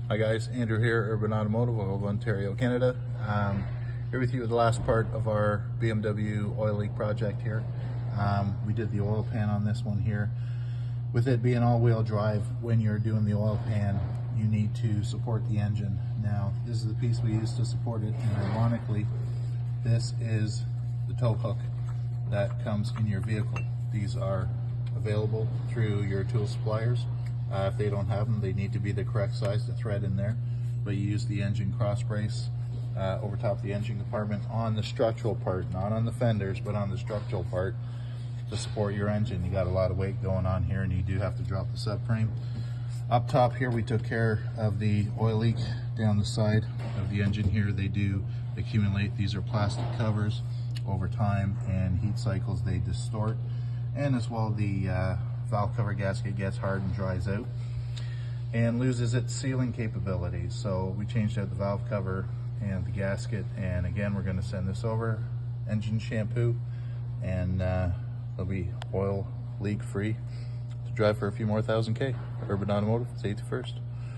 Hi guys, Andrew here, Urban Automotive of Ontario, Canada. Here with you with the last part of our BMW oil leak project here. We did the oil pan on this one here. With it being all-wheel drive, when you're doing the oil pan, you need to support the engine. Now, this is the piece we used to support it, and ironically, this is the tow hook that comes in your vehicle. These are available through your tool suppliers. If they don't have them, they need to be the correct size to thread in there. But you use the engine cross brace over top the engine compartment on the structural part, not on the fenders, but on the structural part to support your engine. You got a lot of weight going on here, and you do have to drop the subframe. Up top here, we took care of the oil leak down the side of the engine here. They do accumulate. These are plastic covers. Over time and heat cycles, they distort, and as well the valve cover gasket gets hard and dries out and loses its sealing capabilities. So we changed out the valve cover and the gasket, and again we're going to send this over, engine shampoo, and it'll be oil leak free to drive for a few more thousand K. Urban Automotive, safety first.